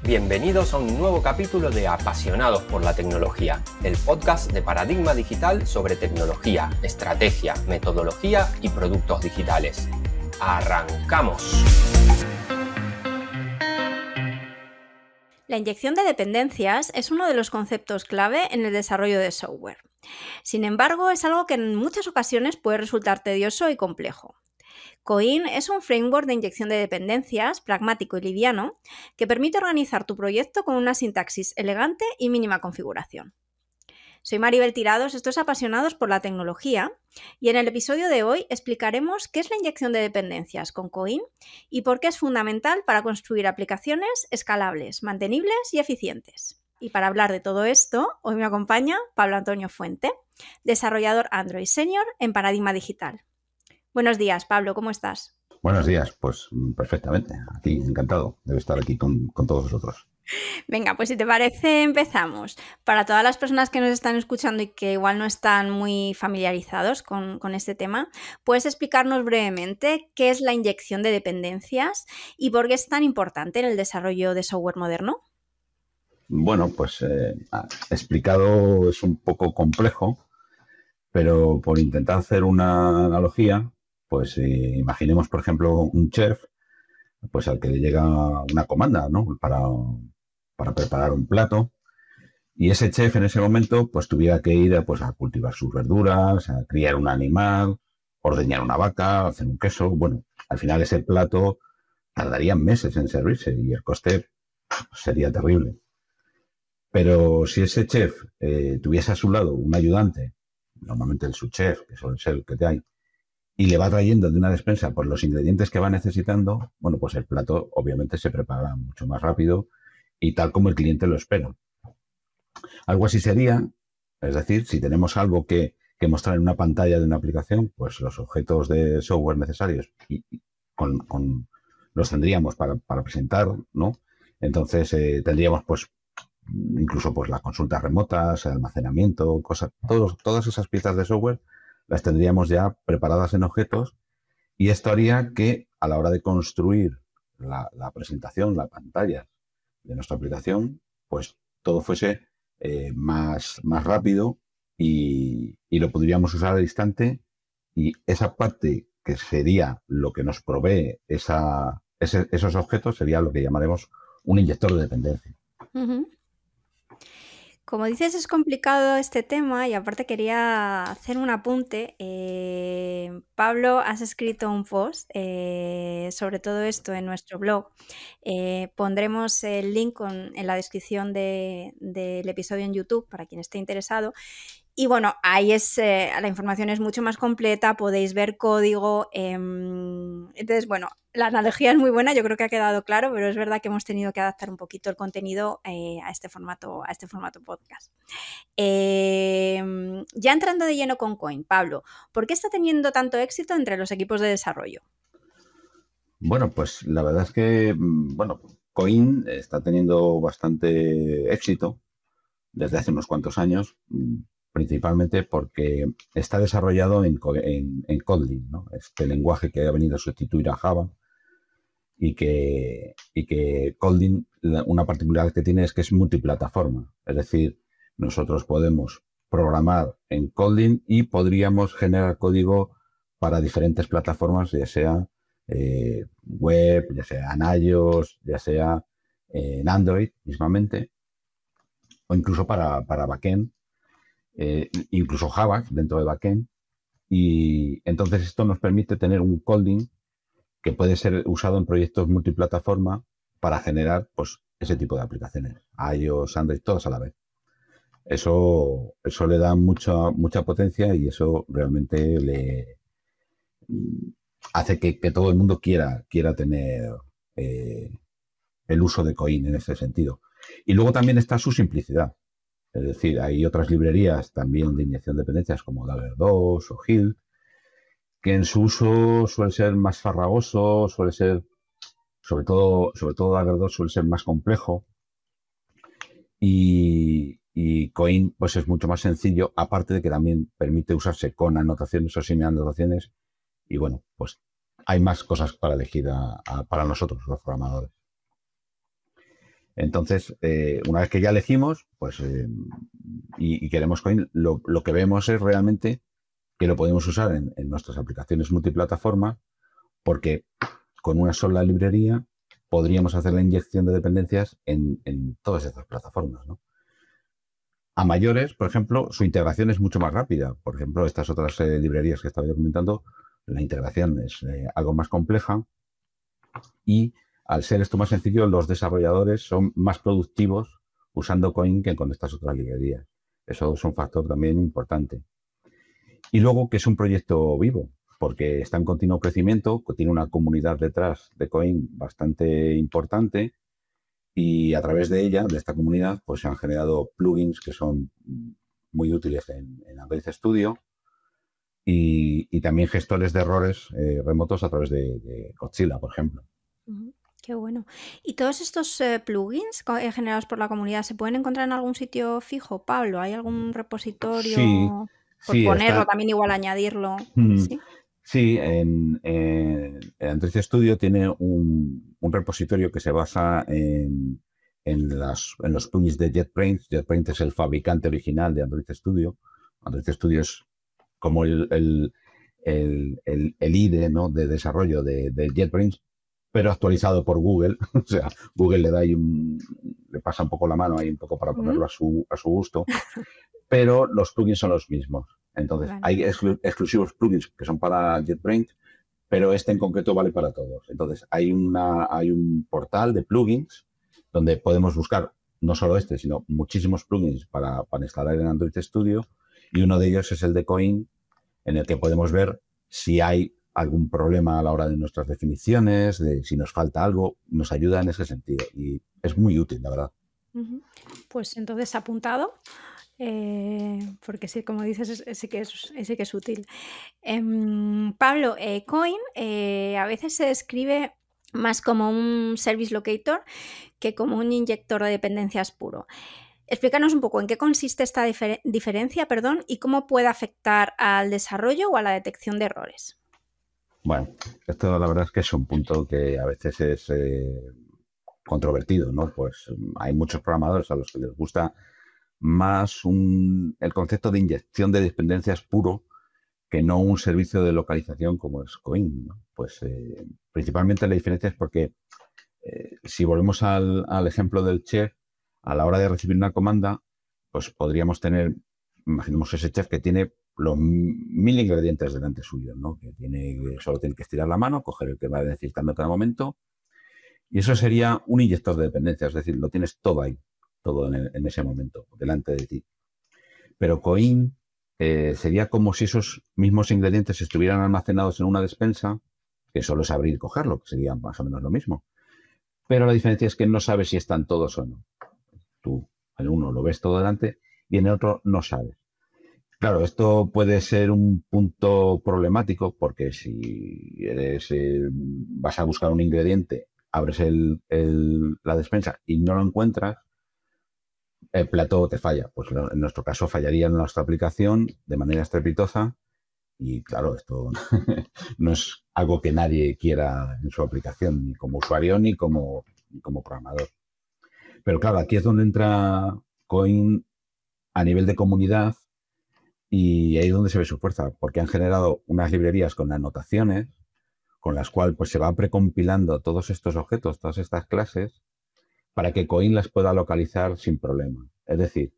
Bienvenidos a un nuevo capítulo de Apasionados por la Tecnología, el podcast de Paradigma Digital sobre tecnología, estrategia, metodología y productos digitales. ¡Arrancamos! La inyección de dependencias es uno de los conceptos clave en el desarrollo de software. Sin embargo, es algo que en muchas ocasiones puede resultar tedioso y complejo. Koin es un framework de inyección de dependencias pragmático y liviano que permite organizar tu proyecto con una sintaxis elegante y mínima configuración. Soy Maribel Tirados, esto es Apasionados por la Tecnología, y en el episodio de hoy explicaremos qué es la inyección de dependencias con Koin y por qué es fundamental para construir aplicaciones escalables, mantenibles y eficientes. Y para hablar de todo esto, hoy me acompaña Pablo Antonio Fuente, desarrollador Android Senior en Paradigma Digital. Buenos días, Pablo, ¿cómo estás? Buenos días, pues perfectamente. Aquí, encantado de estar aquí con todos vosotros. Venga, pues si te parece, empezamos. Para todas las personas que nos están escuchando y que igual no están muy familiarizados con este tema, ¿puedes explicarnos brevemente qué es la inyección de dependencias y por qué es tan importante en el desarrollo de software moderno? Bueno, pues explicado es un poco complejo, pero por intentar hacer una analogía, pues imaginemos, por ejemplo, un chef, pues al que le llega una comanda, ¿no? Para preparar un plato, y ese chef en ese momento pues tuviera que ir pues, a cultivar sus verduras, a criar un animal, ordeñar una vaca, hacer un queso. Bueno, al final ese plato tardaría meses en servirse y el coste sería terrible. Pero si ese chef tuviese a su lado un ayudante, normalmente el subchef, que suele ser el que te hay, y le va trayendo de una despensa pues, los ingredientes que va necesitando, bueno, pues el plato obviamente se prepara mucho más rápido y tal como el cliente lo espera. Algo así sería, es decir, si tenemos algo que mostrar en una pantalla de una aplicación, pues los objetos de software necesarios los tendríamos para presentar, ¿no? Entonces tendríamos pues incluso pues las consultas remotas, el almacenamiento, todas esas piezas de software las tendríamos ya preparadas en objetos, y esto haría que a la hora de construir la presentación, la pantalla de nuestra aplicación, pues todo fuese más rápido y lo podríamos usar al instante, y esa parte que sería lo que nos provee esos objetos sería lo que llamaremos un inyector de dependencia. Uh-huh. Como dices, es complicado este tema y aparte quería hacer un apunte. Pablo, has escrito un post sobre todo esto en nuestro blog. Pondremos el link en la descripción del episodio en YouTube para quien esté interesado. Y bueno, ahí la información es mucho más completa, podéis ver código. Entonces, bueno, la analogía es muy buena, yo creo que ha quedado claro, pero es verdad que hemos tenido que adaptar un poquito el contenido a este formato podcast. Ya entrando de lleno con Koin, Pablo, ¿por qué está teniendo tanto éxito entre los equipos de desarrollo? Bueno, pues la verdad es que, Koin está teniendo bastante éxito desde hace unos cuantos años, principalmente porque está desarrollado en Kotlin, ¿no? Este lenguaje que ha venido a sustituir a Java, y que Kotlin, una particularidad que tiene es que es multiplataforma. Es decir, nosotros podemos programar en Kotlin y podríamos generar código para diferentes plataformas, ya sea web, ya sea en iOS, ya sea en Android mismamente, o incluso para backend, incluso Java dentro de backend. Y entonces esto nos permite tener un Kotlin que puede ser usado en proyectos multiplataforma para generar pues ese tipo de aplicaciones, iOS, Android, todas a la vez. Eso le da mucha potencia, y eso realmente le hace que todo el mundo quiera tener el uso de Koin en ese sentido. Y luego también está su simplicidad. Es decir, hay otras librerías también de inyección de dependencias como Dagger2 o Hill, que en su uso suele ser más farragoso, suele ser, sobre todo Dagger2 suele ser más complejo, y Koin pues es mucho más sencillo, aparte de que también permite usarse con anotaciones o sin anotaciones, y bueno, pues hay más cosas para elegir para nosotros los programadores. Entonces, una vez que ya elegimos, pues, y queremos Coin, lo que vemos es realmente que lo podemos usar en nuestras aplicaciones multiplataforma, porque con una sola librería podríamos hacer la inyección de dependencias en todas estas plataformas, ¿no? A mayores, por ejemplo, su integración es mucho más rápida. Por ejemplo, estas otras librerías que estaba yo comentando, la integración es algo más compleja y al ser esto más sencillo, los desarrolladores son más productivos usando Coin que con estas otras librerías. Eso es un factor también importante. Y luego que es un proyecto vivo, porque está en continuo crecimiento, tiene una comunidad detrás de Coin bastante importante y a través de ella, de esta comunidad, pues se han generado plugins que son muy útiles en Android Studio y también gestores de errores remotos a través de Godzilla, por ejemplo. Qué bueno. ¿Y todos estos plugins generados por la comunidad se pueden encontrar en algún sitio fijo, Pablo? ¿Hay algún repositorio? Sí, Por sí, ponerlo, está. también igual añadirlo. ¿Sí? Sí, en Android Studio tiene un repositorio que se basa en los plugins de JetBrains. JetBrains es el fabricante original de Android Studio. Android Studio es como el IDE, ¿no?, de desarrollo de JetBrains, pero actualizado por Google. O sea, Google le da ahí le pasa un poco la mano ahí un poco para ponerlo a su gusto, pero los plugins son los mismos. Entonces, Vale. hay exclusivos plugins que son para JetBrains, pero este en concreto vale para todos. Entonces, hay un portal de plugins donde podemos buscar no solo este, sino muchísimos plugins para instalar en Android Studio, y uno de ellos es el de Coin, en el que podemos ver si hay algún problema a la hora de nuestras definiciones, de si nos falta algo, nos ayuda en ese sentido y es muy útil, la verdad. Pues entonces apuntado, porque sí, como dices, ese que es útil. Pablo, Coin a veces se describe más como un service locator que como un inyector de dependencias puro. Explícanos un poco en qué consiste esta diferencia, y cómo puede afectar al desarrollo o a la detección de errores. Bueno, esto la verdad es que es un punto que a veces es controvertido, ¿no? Pues hay muchos programadores a los que les gusta más el concepto de inyección de dependencias puro que no un servicio de localización como es Coin, ¿no? Pues principalmente la diferencia es porque si volvemos al ejemplo del chef, a la hora de recibir una comanda, pues podríamos tener, imaginemos ese chef que tiene los 1000 ingredientes delante suyo, ¿no? Que solo tiene que estirar la mano, coger el que va necesitando en cada momento, y eso sería un inyector de dependencias, es decir, lo tienes todo ahí, todo en ese momento, delante de ti. Pero Coin sería como si esos mismos ingredientes estuvieran almacenados en una despensa, que solo es abrir y cogerlo, que sería más o menos lo mismo. Pero la diferencia es que no sabes si están todos o no. Tú en uno lo ves todo delante y en el otro no sabes. Claro, esto puede ser un punto problemático porque si vas a buscar un ingrediente, abres la despensa y no lo encuentras, el plato te falla. Pues en nuestro caso fallaría en nuestra aplicación de manera estrepitosa y claro, esto no es algo que nadie quiera en su aplicación, ni como usuario ni como programador. Pero claro, aquí es donde entra Coin a nivel de comunidad y ahí es donde se ve su fuerza, porque han generado unas librerías con anotaciones con las cuales pues, se van precompilando todos estos objetos, todas estas clases, para que Coin las pueda localizar sin problema. Es decir,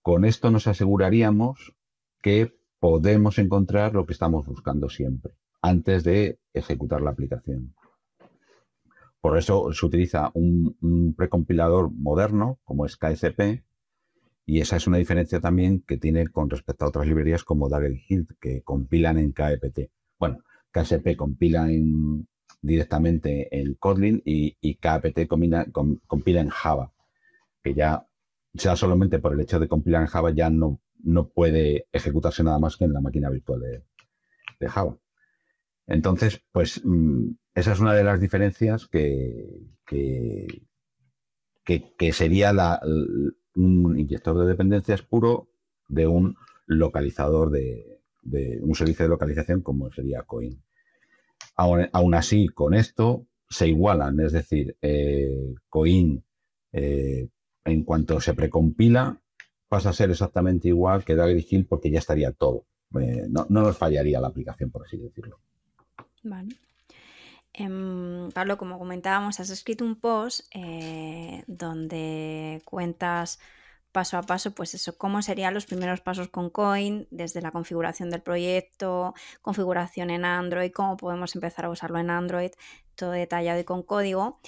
con esto nos aseguraríamos que podemos encontrar lo que estamos buscando siempre, antes de ejecutar la aplicación. Por eso se utiliza un precompilador moderno, como es KSP, y esa es una diferencia también que tiene con respecto a otras librerías como Dagger Hill, que compilan en KEPT. Bueno, KSP compila directamente en Kotlin y KEPT compila en Java, que ya solamente por el hecho de compilar en Java ya no puede ejecutarse nada más que en la máquina virtual de Java. Entonces, pues esa es una de las diferencias que sería un inyector de dependencias puro de un localizador de un servicio de localización como sería Coin. Aún así, con esto se igualan, es decir, Coin En cuanto se precompila, pasa a ser exactamente igual que Dagger Hill porque ya estaría todo. No nos fallaría la aplicación, por así decirlo. Vale. Pablo, como comentábamos, has escrito un post donde cuentas paso a paso, pues eso, cómo serían los primeros pasos con Coin, desde la configuración del proyecto, configuración en Android, cómo podemos empezar a usarlo en Android, todo detallado y con código.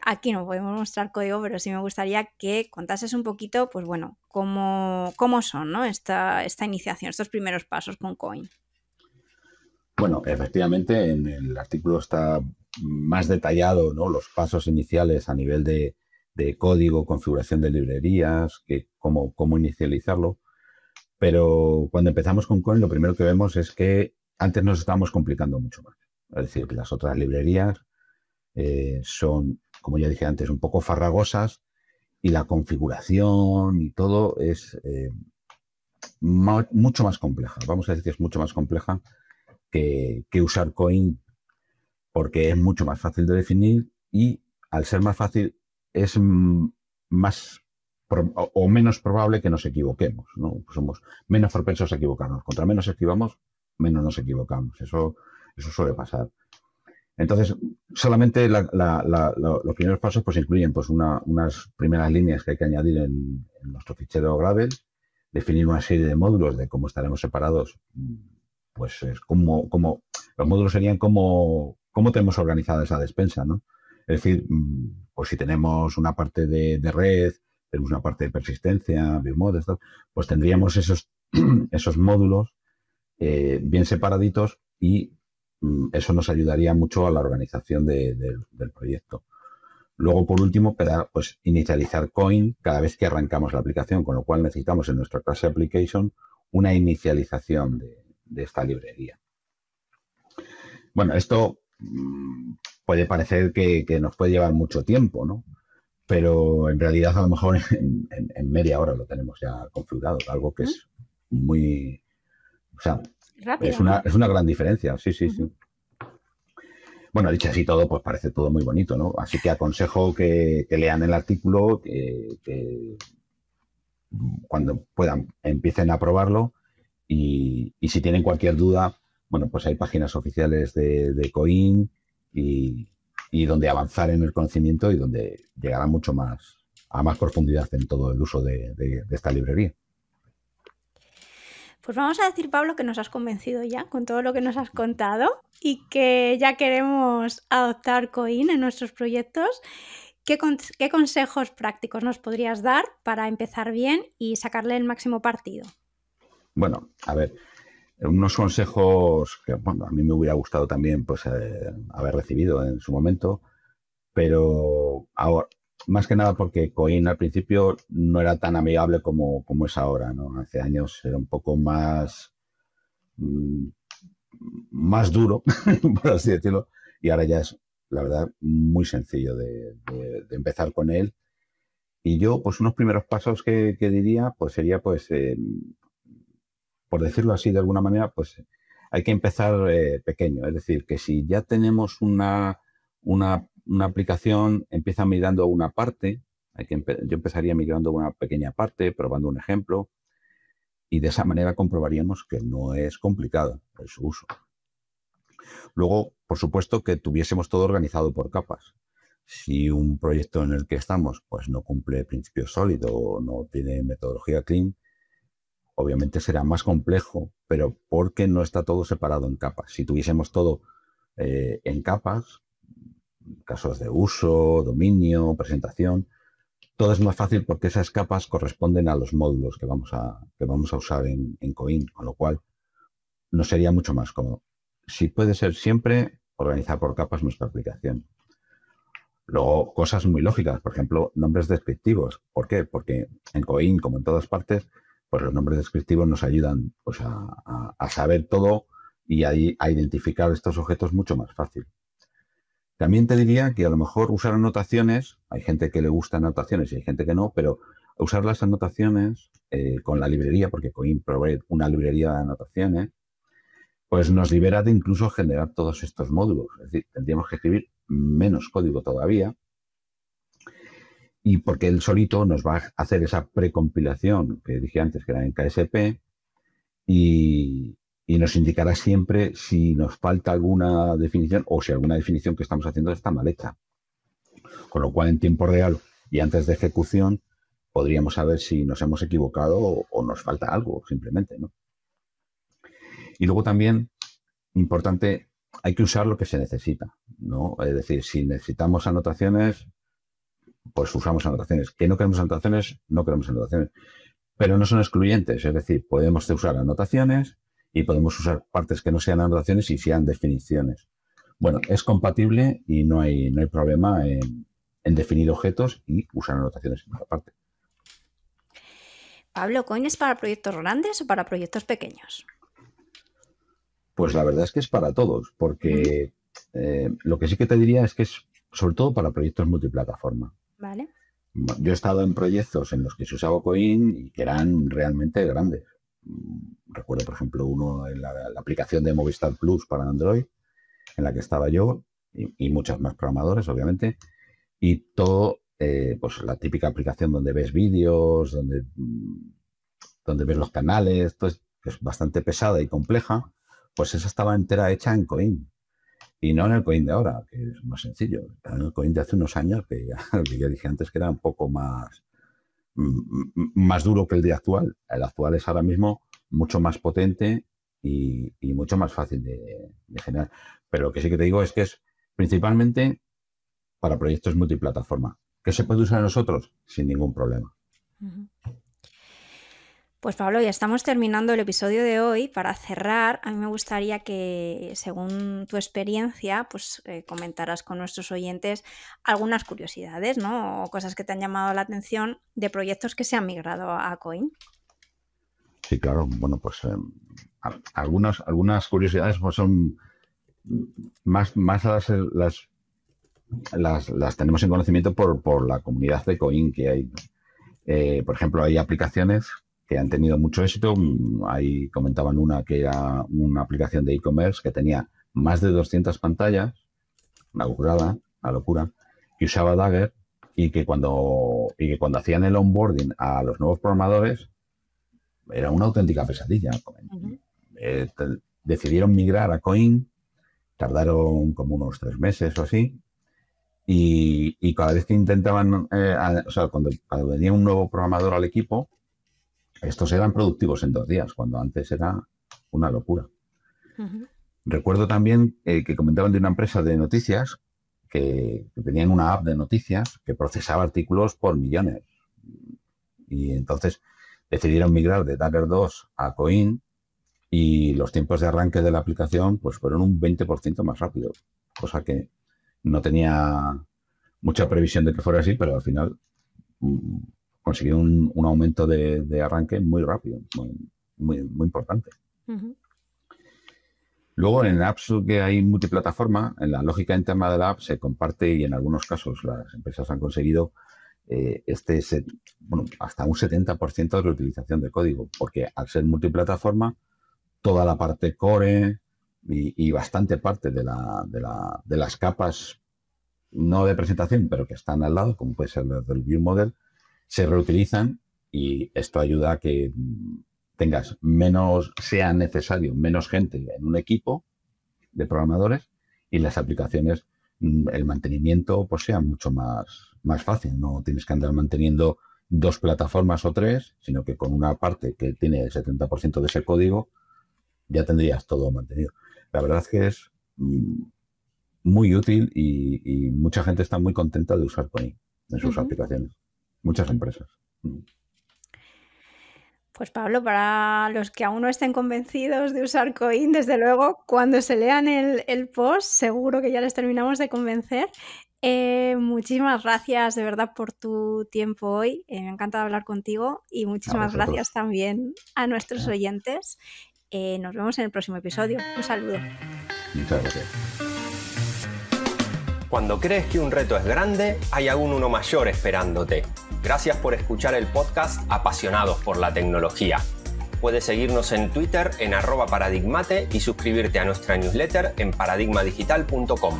Aquí no podemos mostrar código, pero sí me gustaría que contases un poquito, pues bueno, cómo son, ¿no? esta iniciación, estos primeros pasos con Coin. Bueno, efectivamente, en el artículo está más detallado, ¿no? Los pasos iniciales a nivel de código, configuración de librerías, cómo inicializarlo. Pero cuando empezamos con Coin, lo primero que vemos es que antes nos estábamos complicando mucho más. Es decir, que las otras librerías son, como ya dije antes, un poco farragosas y la configuración y todo es mucho más compleja. Vamos a decir que es mucho más compleja que usar Coin porque es mucho más fácil de definir y al ser más fácil es más o menos probable que nos equivoquemos, ¿no? Pues somos menos propensos a equivocarnos. Contra menos escribamos, menos nos equivocamos. Eso suele pasar. Entonces, solamente los primeros pasos pues incluyen pues unas primeras líneas que hay que añadir en nuestro fichero Gravel, definir una serie de módulos de cómo estaremos separados, pues es como los módulos serían cómo tenemos organizada esa despensa, ¿no? Es decir, pues si tenemos una parte de red, tenemos una parte de persistencia, BioMod, pues tendríamos esos módulos bien separaditos y eso nos ayudaría mucho a la organización del proyecto. Luego, por último, pues inicializar Coin cada vez que arrancamos la aplicación, con lo cual necesitamos en nuestra clase application una inicialización de esta librería. Bueno, esto puede parecer que nos puede llevar mucho tiempo, ¿no? Pero en realidad a lo mejor en media hora lo tenemos ya configurado, algo que es muy... O sea, rápido, es una gran diferencia, sí. Bueno, dicho así todo, pues parece todo muy bonito, ¿no? Así que aconsejo que lean el artículo, que cuando puedan empiecen a probarlo y si tienen cualquier duda, bueno, pues hay páginas oficiales de Coin y donde avanzar en el conocimiento y donde llegará mucho más a más profundidad en todo el uso de esta librería. Pues vamos a decir, Pablo, que nos has convencido ya con todo lo que nos has contado y que ya queremos adoptar Coin en nuestros proyectos. ¿Qué consejos prácticos nos podrías dar para empezar bien y sacarle el máximo partido? Bueno, a ver, unos consejos que bueno, a mí me hubiera gustado también pues, haber recibido en su momento, pero ahora, más que nada porque Coin al principio no era tan amigable como es ahora, ¿no? Hace años era un poco más duro, por así decirlo, y ahora ya es, la verdad, muy sencillo de empezar con él. Y yo, pues unos primeros pasos que diría, pues sería, pues, por decirlo así de alguna manera, pues hay que empezar pequeño. Es decir, que si ya tenemos una aplicación, empieza migrando a una parte, yo empezaría migrando a una pequeña parte, probando un ejemplo, y de esa manera comprobaríamos que no es complicado el su uso. Luego, por supuesto, que tuviésemos todo organizado por capas. Si un proyecto en el que estamos pues no cumple principios sólidos o no tiene metodología clean, obviamente será más complejo, pero porque no está todo separado en capas. Si tuviésemos todo en capas, casos de uso, dominio, presentación, todo es más fácil porque esas capas corresponden a los módulos que vamos a usar en Coin, con lo cual nos sería mucho más cómodo. Si puede ser siempre, organizar por capas nuestra aplicación. Luego, cosas muy lógicas, por ejemplo, nombres descriptivos. ¿Por qué? Porque en Coin, como en todas partes, pues los nombres descriptivos nos ayudan pues, a saber todo y a identificar estos objetos mucho más fácil. También te diría que a lo mejor usar anotaciones, hay gente que le gusta anotaciones y hay gente que no, pero usar las anotaciones con la librería, porque Coin provee una librería de anotaciones, pues nos libera de incluso generar todos estos módulos. Es decir, tendríamos que escribir menos código todavía. y porque él solito nos va a hacer esa precompilación que dije antes, que era en KSP, y nos indicará siempre si nos falta alguna definición o si alguna definición que estamos haciendo está mal hecha. Con lo cual, en tiempo real y antes de ejecución, podríamos saber si nos hemos equivocado o nos falta algo, simplemente, ¿no? Y luego también, importante, hay que usar lo que se necesita, ¿no? Es decir, si necesitamos anotaciones, pues usamos anotaciones. Que no queremos anotaciones, no queremos anotaciones. Pero no son excluyentes, es decir, podemos usar anotaciones y podemos usar partes que no sean anotaciones y sean definiciones. Bueno, es compatible y no hay problema en definir objetos y usar anotaciones en otra parte. Pablo, ¿Coin es para proyectos grandes o para proyectos pequeños? Pues la verdad es que es para todos, porque lo que sí que te diría es que es sobre todo para proyectos multiplataforma. Vale. Yo he estado en proyectos en los que se usaba Coin y que eran realmente grandes. Recuerdo, por ejemplo, uno en la aplicación de Movistar Plus para Android, en la que estaba yo y muchos más programadores, obviamente, y todo, pues la típica aplicación donde ves vídeos, donde ves los canales, todo es bastante pesada y compleja, pues esa estaba entera hecha en Coin. Y no en el Coin de ahora, que es más sencillo. En el Coin de hace unos años, que ya dije antes que era un poco más duro que el de actual. El actual es ahora mismo mucho más potente y mucho más fácil de generar. Pero lo que sí que te digo es que es principalmente para proyectos multiplataforma. ¿Que se puede usar en nosotros? Sin ningún problema. Uh-huh. Pues Pablo, ya estamos terminando el episodio de hoy. Para cerrar, a mí me gustaría que, según tu experiencia, pues comentaras con nuestros oyentes algunas curiosidades, ¿no? O cosas que te han llamado la atención de proyectos que se han migrado a Coin. Sí, claro. Bueno, pues algunas curiosidades pues son más las tenemos en conocimiento por la comunidad de Coin que hay. Por ejemplo, hay aplicaciones que han tenido mucho éxito. Ahí comentaban una que era una aplicación de e-commerce que tenía más de 200 pantallas, una locura, que usaba Dagger y que cuando hacían el onboarding a los nuevos programadores era una auténtica pesadilla. Uh-huh. Decidieron migrar a Coin, tardaron como unos 3 meses o así, y cada vez que intentaban, cuando venía un nuevo programador al equipo, estos eran productivos en 2 días, cuando antes era una locura. Uh-huh. Recuerdo también que comentaban de una empresa de noticias que tenían una app de noticias que procesaba artículos por millones. Y entonces decidieron migrar de Dagger 2 a Coin y los tiempos de arranque de la aplicación pues fueron un 20% más rápidos, cosa que no tenía mucha previsión de que fuera así, pero al final consiguió un aumento de arranque muy rápido, muy importante. Uh-huh. Luego, en apps que hay multiplataforma, en la lógica interna de la app se comparte y en algunos casos las empresas han conseguido hasta un 70% de reutilización de código, porque al ser multiplataforma, toda la parte core y bastante parte de las capas, no de presentación, pero que están al lado, como puede ser las del View Model, se reutilizan y esto ayuda a que sea necesario menos gente en un equipo de programadores y las aplicaciones, el mantenimiento pues sea mucho más fácil. No tienes que andar manteniendo 2 plataformas o 3, sino que con una parte que tiene el 70% de ese código ya tendrías todo mantenido. La verdad es que es muy útil y mucha gente está muy contenta de usar Coin en sus aplicaciones. Muchas empresas. Pues Pablo, para los que aún no estén convencidos de usar Coin, desde luego, cuando se lean el post, seguro que ya les terminamos de convencer. Muchísimas gracias de verdad por tu tiempo hoy. Me ha encantado hablar contigo y muchísimas gracias también a nuestros oyentes. Nos vemos en el próximo episodio. Un saludo. Muchas gracias. Cuando crees que un reto es grande, hay aún uno mayor esperándote. Gracias por escuchar el podcast Apasionados por la Tecnología. Puedes seguirnos en Twitter en @paradigmate y suscribirte a nuestra newsletter en paradigmadigital.com.